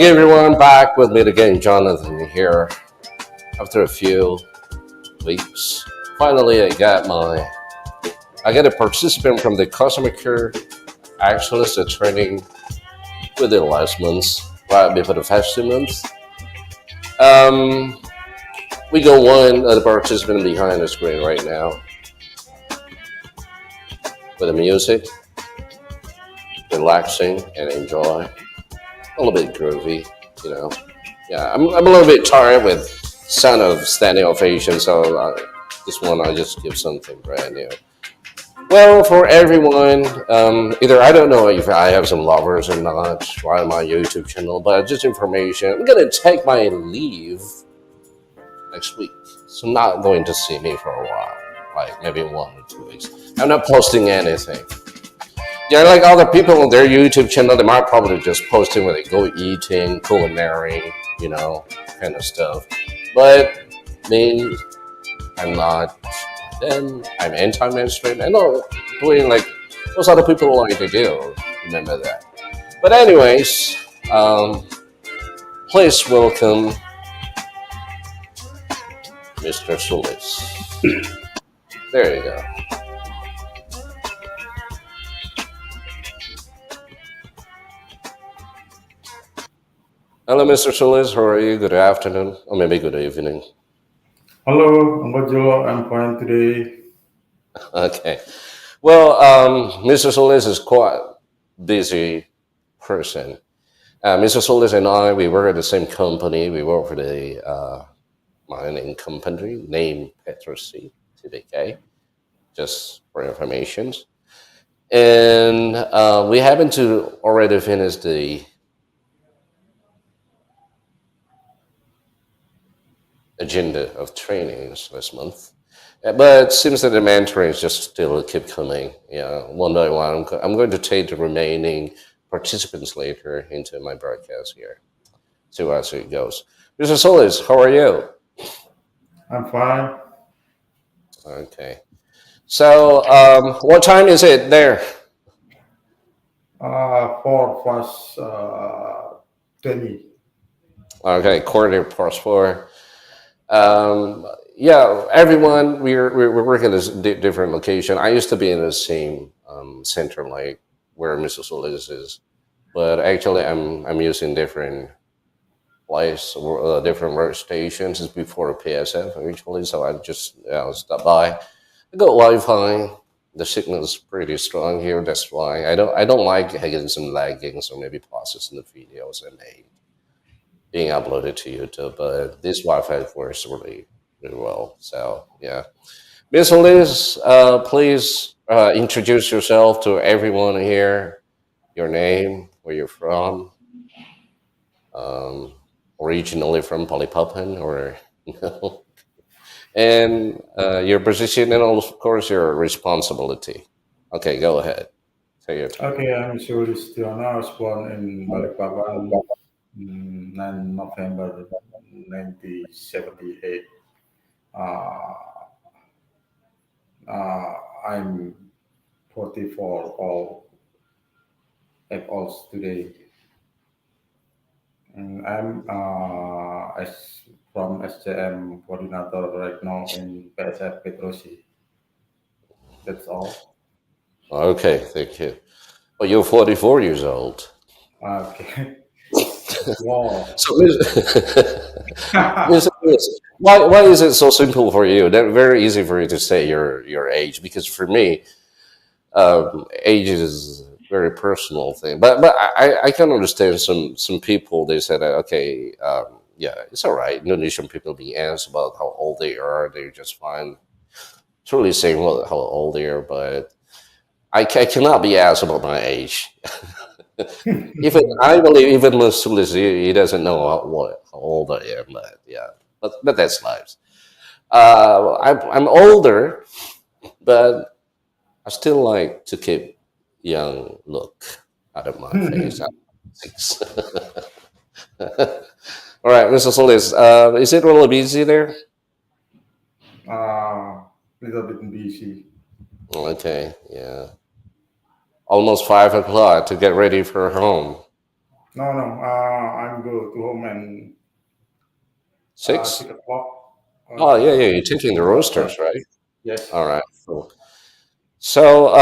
everyone, back with me again, Jonathan here. After a few weeks, finally I got a participant from the customer care. Actually, it's a training within last month, right before the festive month. Um, we got one of the participant behind the screen right now with the music, relaxing and enjoy. A little bit groovy, you know. Yeah, I'm a little bit tired with sound of standing ovation, so this one I just give something brand new. Well, for everyone, either I don't know if I have some lovers or not on my YouTube channel, but just information. I'm gonna take my leave next week, so not going to see me for a while, like maybe 1 or 2 weeks. I'm not posting anything. Yeah, like other people on their YouTube channel, they might probably just posting when they go eating, culinary, kind of stuff. But me, I'm not. Then I'm anti-mainstream. I know doing like those other people like to do. Remember that. But anyways, please welcome Mr. Sulis. There you go. Hello, Mr. Sulis. How are you? Good afternoon, or maybe good evening. Hello, Ambajo. I'm fine today. Okay. Well, Mr. Solis is quite busy person. Mr. Solis and I, we work at the same company. We work for the mining company named Petrosea, TBK, just for information. And we happen to already finish the agenda of trainings this month. But it seems that the mentoring just still keep coming. Yeah, one by one. I'm going to take the remaining participants later into my broadcast here. See how it goes. Mr. Solis, how are you? I'm fine. Okay. So, what time is it there? 4 past 20. Okay, quarter past four. Yeah, everyone, we're working at a different location. I used to be in the same center, like where Mr. Solis is, but actually, I'm using different place or different workstations. It's before PSF actually, so I just stop by. I got Wi-Fi. The signal is pretty strong here. That's why I don't like having some laggings or maybe processing the videos I made being uploaded to YouTube, but this Wi-Fi works really, really well. So yeah, Miss Liz, please introduce yourself to everyone here. Your name, where you're from, um, originally from Polypapan, or and your position, and of course your responsibility. Okay, go ahead. Say your turn. Okay, I'm Sulistyono. I was born in Balikpapan 9 November 1978. Uh, I'm 44 old today. And I'm from SCM coordinator right now in PSF Petrosea. That's all. Okay, thank you. Well, you're 44 years old. Okay. Wow. So, why is it so simple for you? That very easy for you to say your age. Because for me, age is a very personal thing. But I can understand some people. They said, okay, yeah, it's all right. Indonesian people being asked about how old they are, they're just fine. It's really saying how old they are, but I cannot be asked about my age. Even I believe even Sulis, he doesn't know how old I am, but yeah, but that's life. I'm older, but I still like to keep young look out of my face. Thanks. All right, Mr. Solis, is it really busy there? Little bit busy. Okay, yeah, almost 5 o'clock to get ready for home. No, no, I'm good. to home and 6 6? o'clock. Oh, yeah, yeah. Uh, You're taking the yeah, roasters, right? yes. All right. Cool. So,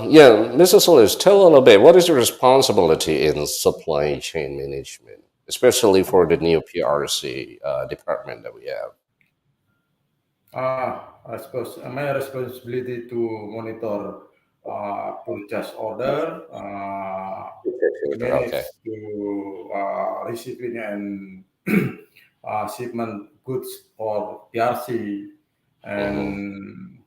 yeah, Mr. Solis, tell a little bit. What is your responsibility in supply chain management, especially for the new PRC department that we have? I suppose my responsibility to monitor purchase order, manage Okay. to receiving and shipment goods for PRC Mm-hmm. and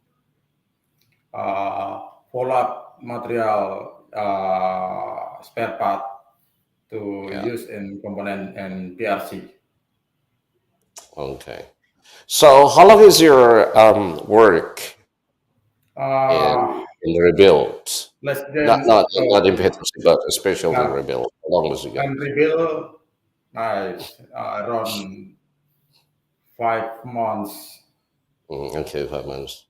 follow-up material spare part to Yeah. use in component and PRC. Okay. So, how long is your work Uh, in the rebuild? Less Not than not not in Petrosea, but especially uh, rebuild. How long was it got? and rebuild nice around 5 months. Okay, 5 months.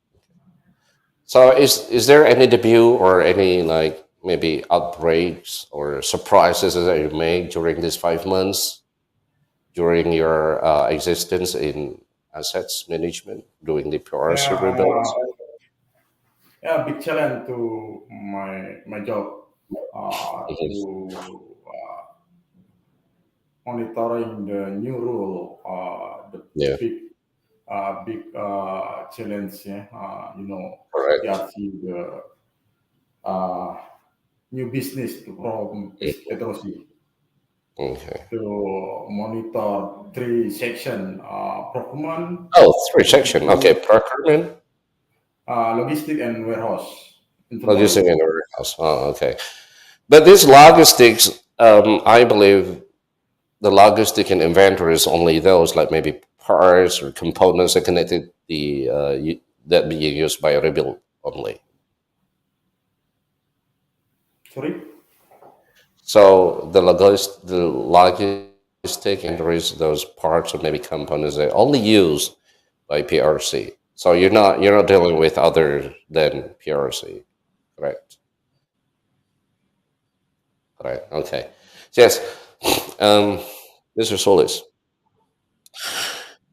So, is there any debut or any like maybe outbreaks or surprises that you made during these 5 months during your existence in assets management doing the PRC rebuild? Yeah, yeah, big challenge to my job Mhm. to monitoring the new rule, the Yeah, big challenge. Yeah, correct. PRC the uh, new business from Mhm. Petrosea Okay. to monitor three section procurement, Oh, three section. Okay, logistic, procurement, logistic and warehouse logistic, inventory. and warehouse. Oh, okay. But this logistics, I believe the logistic and inventory is only those like maybe parts or components that connected that being used by a rebuild only. Sorry. So the logistic inventory is those parts or maybe components that only used by PRC. So you're not dealing with other than PRC, correct? Right. Okay. Yes. Um, Mr. Solis.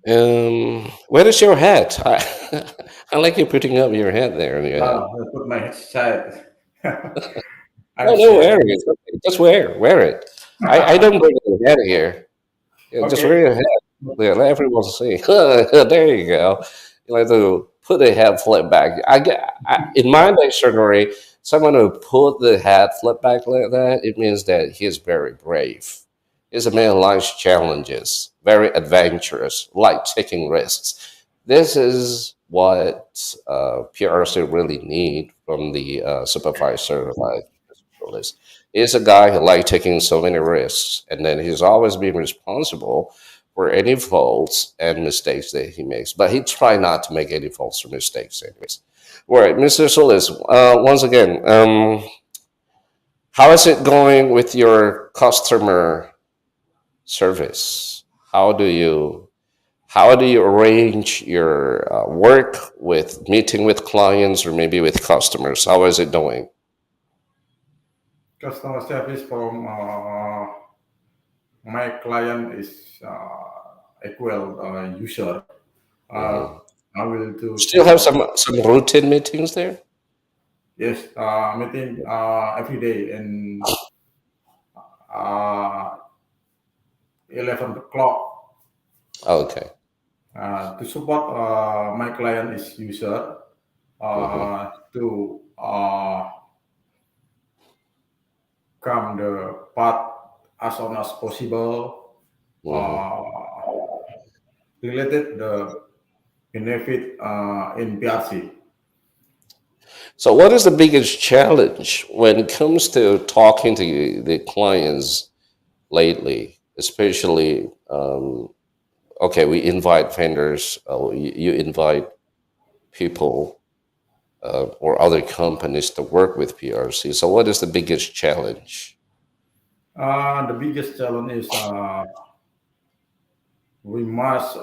Where is your hat? I like you putting up your hat there on your head. I put my side. No, I'm no, wear scared. it. Okay. Just wear it. I don't bring your hat here. Yeah, just wear Okay. your hat. Yeah, let everyone see. There you go. You like to put the hat flip back. In my dictionary, someone who put the hat flip back like that, it means that he is very brave. He's a man who likes challenges, very adventurous, like taking risks. This is what PRC really need from the supervisor, like Sulis. He's a guy who like taking so many risks, and then he's always been responsible for any faults and mistakes that he makes. But he try not to make any faults or mistakes, anyways. All right, Mr. Solis. Once again, how is it going with your customer service? How do you arrange your work with meeting with clients or maybe with customers? How is it doing? Customer service from my client is equal user. Uh, Hmm. I will to Still have some support. some routine meetings there? Yes, meeting every day in uh, 11 o'clock Okay. to support my client is user Hmm. to come the part as soon as possible Hmm. uh, related the benefit in PRC. So, what is the biggest challenge when it comes to talking to the clients lately? Especially, okay, we invite vendors, you invite people or other companies to work with PRC. So, what is the biggest challenge? The biggest challenge is we must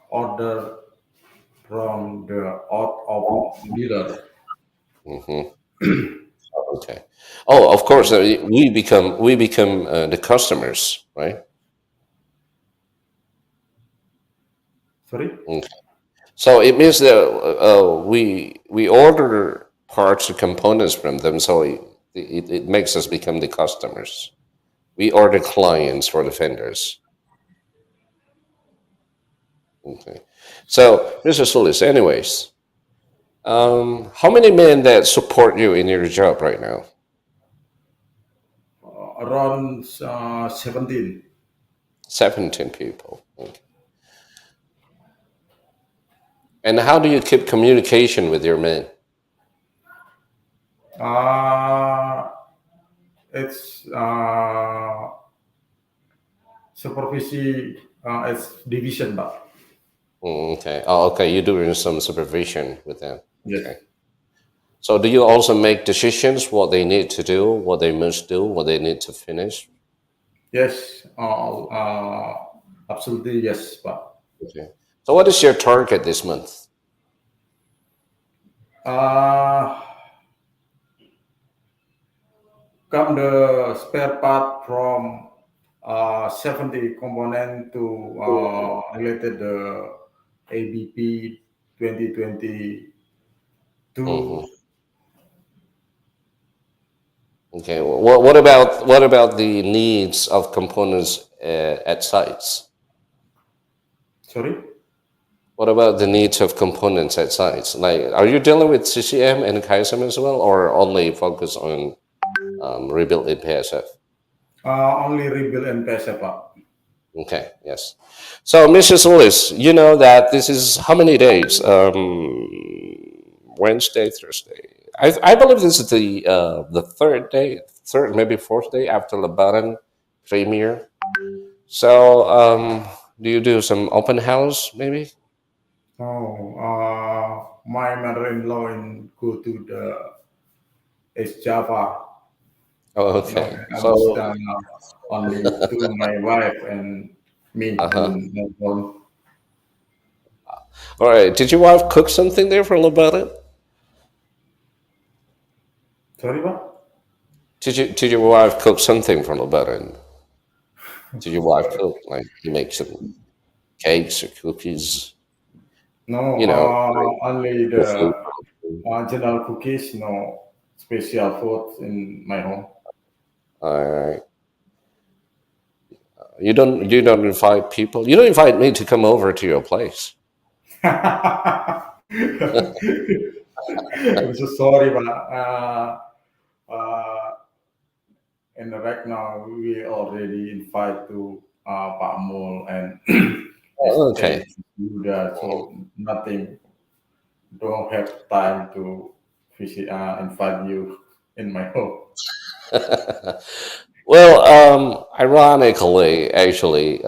order from the out of dealer. Hmm. Okay. Oh, of course, we become the customers, right? Sorry. Okay. So it means that we order parts or components from them, so it makes us become the customers. We are the clients for the vendors. Okay. So, Mr. Sulis, anyways, how many men that support you in your job right now? Around 17. 17 people. Okay. And how do you keep communication with your men? Uh, it's supervisi, it's division, Pak. Okay. Oh, okay. You're doing some supervision with them. Yes. Okay. So, do you also make decisions what they need to do, what they must do, what they need to finish? Yes. Absolutely yes, Pak. Okay. So, what is your target this month? Uh, come the spare part from 70 component to related the ABP 2022. Hmm. Okay. What about the needs of components at sites? Sorry. What about the needs of components at sites? Like, are you dealing with CCM and KSM as well, or only focus on rebuild in PSF? Only rebuild and PSF, Pak. Okay, yes. So, Mrs. Sulis, you know that this is how many days? Wednesday, Thursday. I believe this is the third day, third maybe fourth day after Lebaran premier. So, do you do some open house maybe? Oh, my mother-in-law in go to the East Java. Oh, No, okay. I'm So, only to my wife and me uh huh. in Melbourne. All right. Did your wife cook something there for Lebaran? Sorry, Pak? Did your wife cook something for Lebaran? Did your wife cook like you make some cakes or cookies? No, You know, like only the food. the general cookies, no special food in my home. All right. You don't invite people. You don't invite me to come over to your place. I'm so sorry, but uh, and right now we already invite to Pak Mul and Oh, okay. Esther Yuda, so nothing, don't have time to visit, invite you in my home. Well, ironically, actually,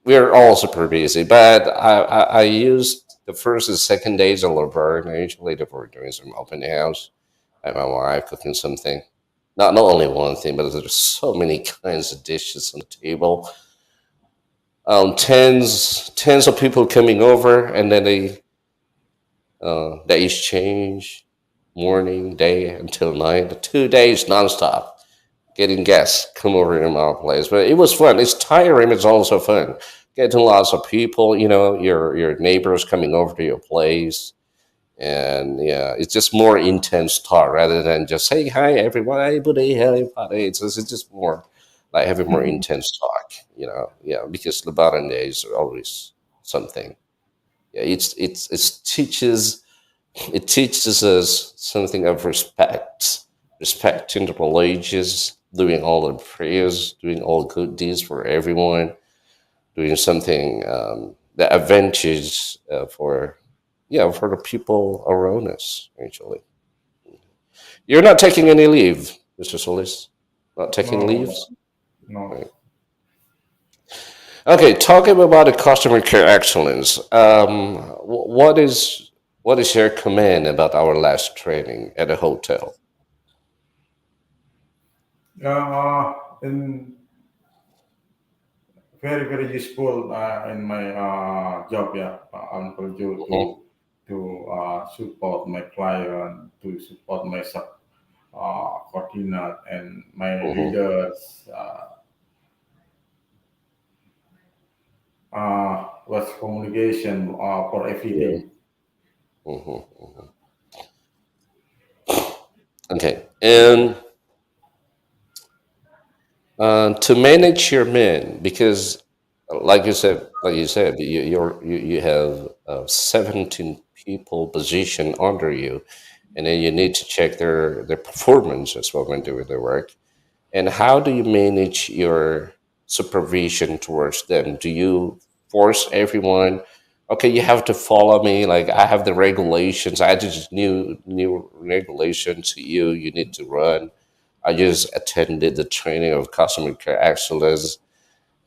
we're all super busy, but I used the first and second days of Laverne actually for doing some open house and my wife cooking something. Not only one thing, but there's so many kinds of dishes on the table. Tens of people coming over, and then they exchange morning, day until night, 2 days nonstop getting guests come over to my place. But it was fun. It's tiring. It's also fun. Getting lots of people. Your neighbors coming over to your place, and yeah, it's just more intense talk rather than just saying hi everyone, hey buddy, hey buddy. It's just more like having more intense talk. Yeah, because the Lebaran days are always something. Yeah, it teaches us something of respect, respecting the religions, doing all the prayers, doing all good deeds for everyone, doing something that advantages for the people around us. Actually, you're not taking any leave, Mr. Solis. Not taking No, leaves. no. Right. Okay, talking about the customer care excellence. What is your comment about our last training at the hotel? In very very useful in my job, yeah, Uncle Joe, Mhm, to support my client, to support my coordinate and my mhm. leaders. was communication for Yeah. everything. Hmm. Okay. And to manage your men, because like you said, you have 17 people position under you, and then you need to check their performance as well when doing their work. And how do you manage your supervision towards them? Do you force everyone? Okay, you have to follow me. Like I have the regulations. I just new regulations to you. You need to run. I just attended the training of customer care excellence,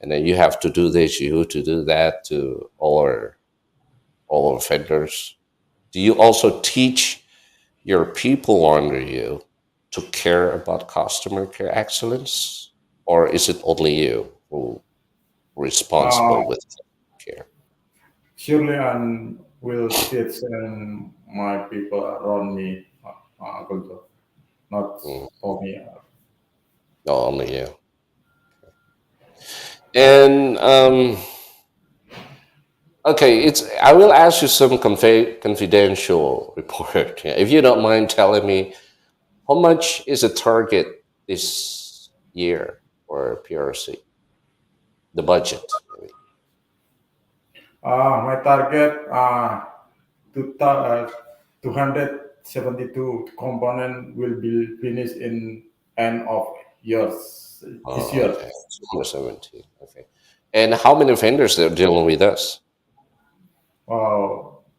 and then you have to do this. You have to do that to all our vendors. Do you also teach your people under you to care about customer care excellence, or is it only you who Uh, responsible with care? Surely, and will teach my people around me, Guntur, not Mm, for me. no, only you. And okay, it's. I will ask you some confidential report. Yeah, if you don't mind telling me how much is the target this year for PRC, the budget, maybe. My target to 272 component will be finished in end of years this Oh, year. okay, 217. Okay, and how many vendors are dealing with us?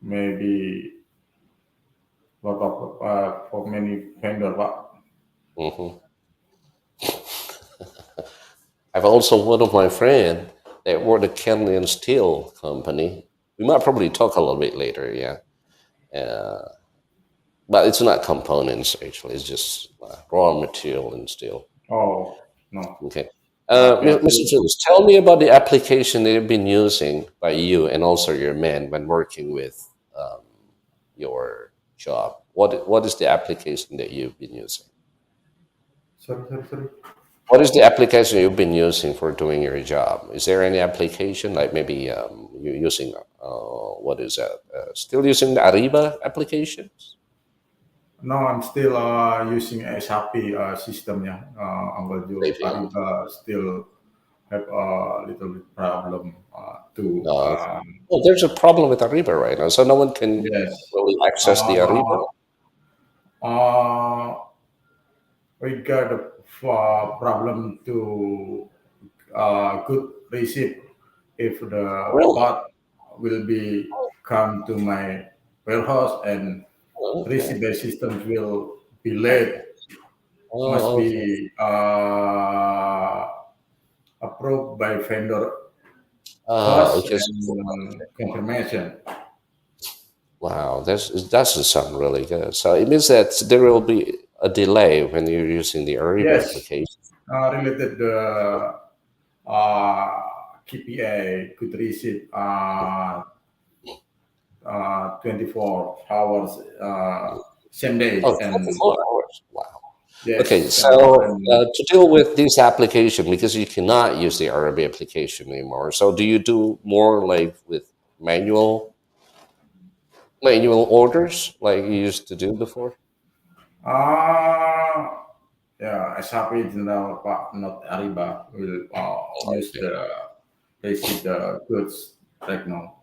Maybe lot of for many vendor, but Hmm. I've also one of my friend that worked at Kenley Steel Company. We might probably talk a little bit later, yeah. Uh, but it's not components actually; it's just raw material and steel. oh no, Okay, yeah, Mr. Jules, tell me about the application that you've been using by you and also your men when working with um, your job. What is the application that you've been using? sorry. What is the application you've been using for doing your job? Is there any application like maybe you're using what is that? Still using the Ariba applications? No, I'm still using SAP system. Yeah, Uncle Joe. Maybe. Ariba still have a little bit problem to Okay. Oh, there's a problem with Ariba right now, so no one can yes. really access the Ariba. Uh, uh, we got a problem to good receipt if the Really? part will be come to my warehouse and Okay. receipt by systems will be late. Must Oh, okay. be approved by vendor first Okay. and confirmation. Wow, that doesn't sound really good. So it means that there will be a delay when you're using the Ariba Yes, application. related the uh, KPA could receive 24 hours same day Oh, and 24 hours. Wow. Okay, yes so and to deal with this application, because you cannot use the RB application anymore, so do you do more like with manual orders like you used to do before? uh, yeah, SAP General Pak not Ariba will use Okay. the receive the goods right now.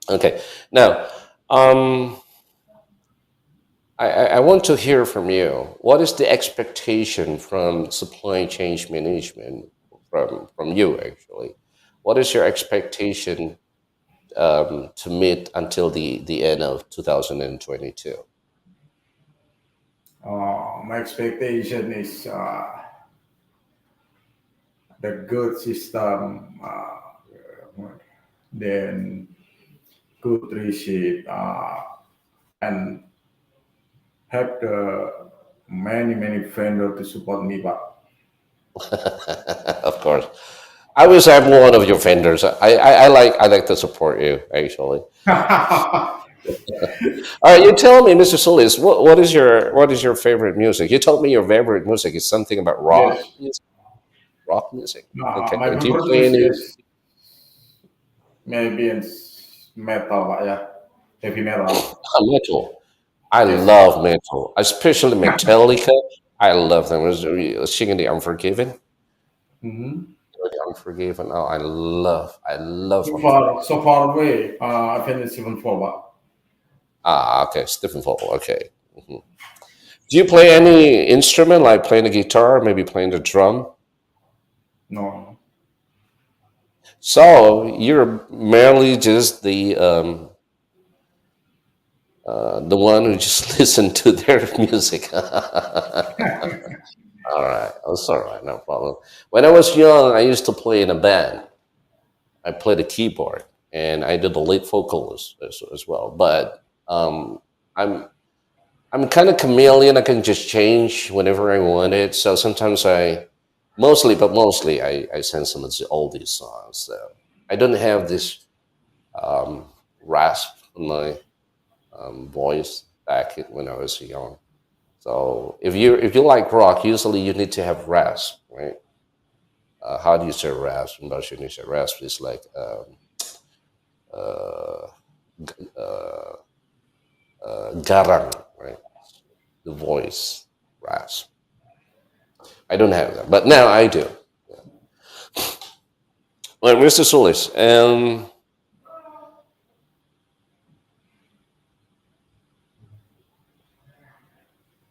Okay. Now, um, I want to hear from you. What is the expectation from supply chain management from you actually? What is your expectation to meet until the end of 2022? My expectation is the good system, then good receipt, and have the many vendor to support me. But Of course. I wish I'm one of your vendors. I like to support you actually. All right, you tell me, Mr. Sulis, what is your favorite music? You told me your favorite music is something about yes, rock music. Okay. my Do you favorite play music any? is maybe in metal, Pak, ya. Heavy metal. Metal. I Yes. love metal, especially Metallica. I love them. Was singing the Unforgiven. Mhm. The Unforgiven. Oh, I love So Unforgiven. so far away, I finished even four, Pak. Ah, okay, Stephen Fogle. Okay. Mhm. Do you play any instrument, like playing the guitar, maybe playing the drum? No. So you're merely just the one who just listened to their music. All right, that's all right, no problem. When I was young, I used to play in a band. I played the keyboard and I did the lead vocal as well. But I'm I'm kind of chameleon. I can just change whenever I want it. So sometimes mostly, I sing some of the oldies songs. So I don't have this um, rasp in my voice when I was young. So if you like rock, usually you need to have rasp, right? How do you say rasp in Indonesian? Rasp is like uh, uh, garang, right? The voice rasp. I don't have that, but now I do. Well, Mr. Sulis,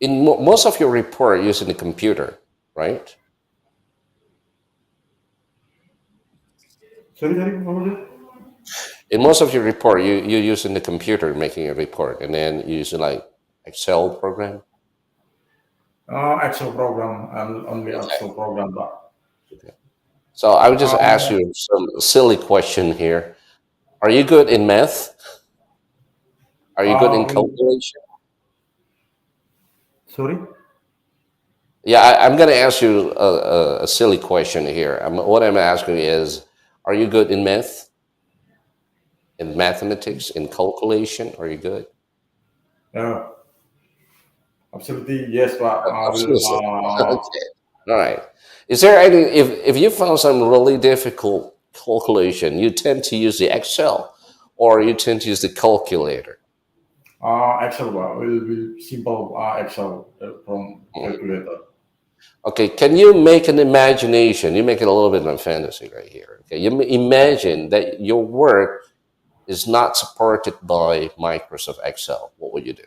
in most of your report using the computer, right? Sorry, what was it? In most of your report, you using the computer making a report, and then you using like Excel program. Excel program and only Okay. Excel program, Pak. Okay. So I would just ask Uh, you some silly question here. Are you good in math? Are you good in we, calculation? sorry. Yeah, I'm going to ask you a silly question here. What I'm asking is, are you good in math, in mathematics, in calculation? Are you good? Yeah, absolutely yes, Pak. I will. Absolutely. Okay. All right. Is there any if you found some really difficult calculation, you tend to use the Excel or you tend to use the calculator? Excel, Pak. Will be simple Excel from Mhm. calculator. Okay, can you make an imagination? You make it a little bit of fantasy right here. Okay, imagine that your work is not supported by Microsoft Excel. What would you do?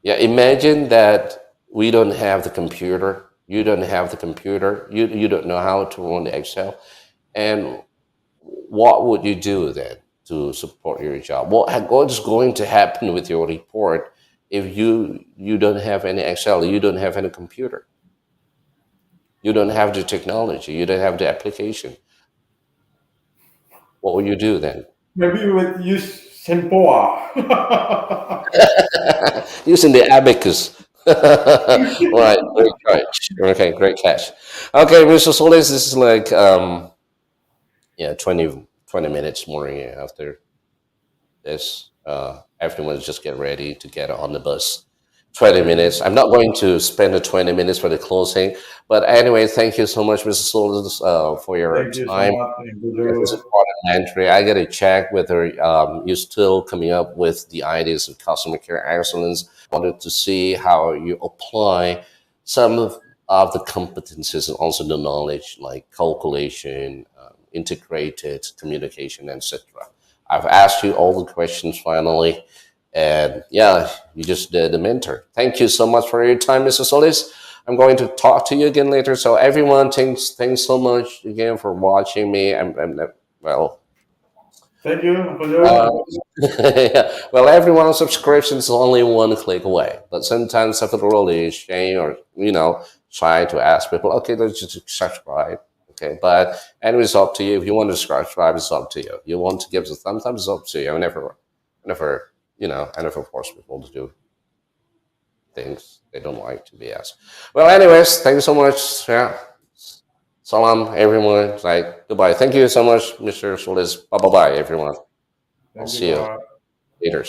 Yeah, imagine that we don't have the computer. You don't have the computer. You don't know how to run the Excel. And what would you do then to support your job? What's going to happen with your report if you don't have any Excel, you don't have any computer, you don't have the technology, you don't have the application? What will you do then? Maybe we would use Sempoa. Using the abacus. Right, great catch. Okay, great catch. Okay, Mr. Solis, this is like yeah, 20 minutes more after this. Everyone's just get ready to get on the bus. 20 Thank minutes. you. I'm not going to spend the 20 minutes for the closing. But anyway, thank you so much, Mr. Solis, for your Thank you so time. much. Thank Yeah, this you. important entry. I got to check whether you're still coming up with the ideas of customer care excellence. Wanted to see how you apply some of the competencies and also the knowledge like calculation, integrated communication, etc. I've asked you all the questions finally, and yeah, you just did the mentor. Thank you so much for your time, Mr. Solis. I'm going to talk to you again later. So everyone, thanks so much again for watching me. Well, Thank you, Uncle uh, Joe. yeah. Well, everyone's subscription is only one click away. But sometimes I feel really ashamed, or try to ask people, okay, let's just subscribe. Okay, but anyway, it's up to you. If you want to subscribe, it's up to you. If you want to give us a thumbs up, it's up to you. I never force people to do things they don't like to be asked. Well, anyways, thank you so much. Yeah. Salam, everyone. Like, goodbye. Thank you so much, Mr. Solis. Bye bye, everyone. I'll Thank you, see you Pak. later.